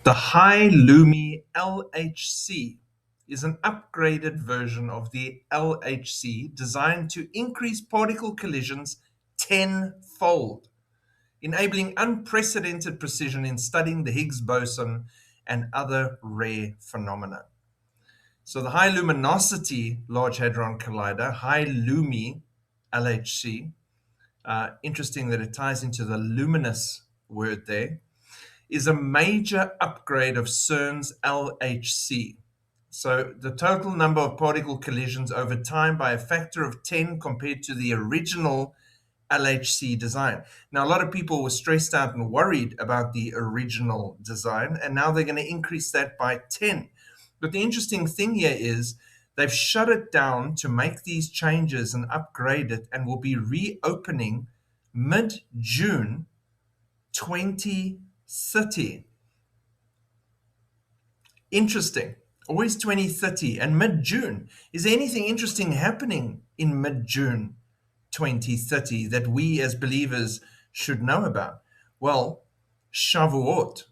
The High Lumi LHC is an upgraded version of the LHC designed to increase particle collisions tenfold, enabling unprecedented precision in studying the Higgs boson and other rare phenomena. So the High Luminosity Large Hadron Collider, High Lumi LHC, interesting that it ties into the luminous word there, is a major upgrade of CERN's LHC. So the total number of particle collisions over time by a factor of 10 compared to the original LHC design. Now, a lot of people were stressed out and worried about the original design, and now they're going to increase that by 10. But the interesting thing here is they've shut it down to make these changes and upgrade it, and will be reopening mid-June 2030. Interesting. Always 2030 and mid-June. Is there anything interesting happening in mid-June 2030 that we as believers should know about? Well, Shavuot.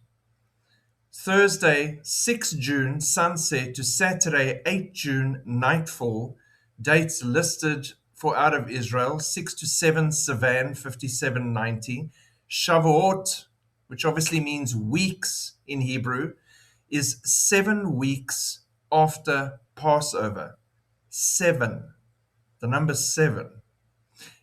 Thursday, 6 June, sunset to Saturday, 8 June, nightfall. Dates listed for out of Israel, 6 to 7 Sivan, 5790. Shavuot, which obviously means weeks in Hebrew, is 7 weeks after Passover. 7, the number 7.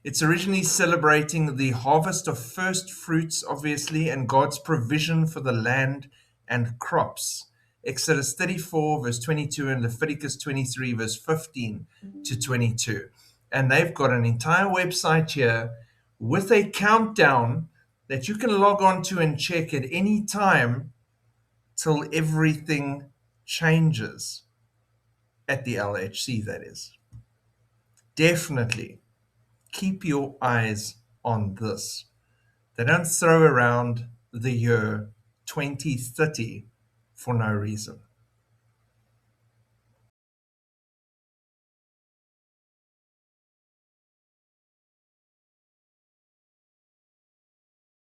It's originally celebrating the harvest of first fruits, obviously, and God's provision for the land and crops. Exodus 34, verse 22, and Leviticus 23, verse 15 to 22. And they've got an entire website here with a countdown that you can log on to and check at any time till everything changes at the LHC, that is. Definitely keep your eyes on this. They don't throw around the year 2030 for no reason.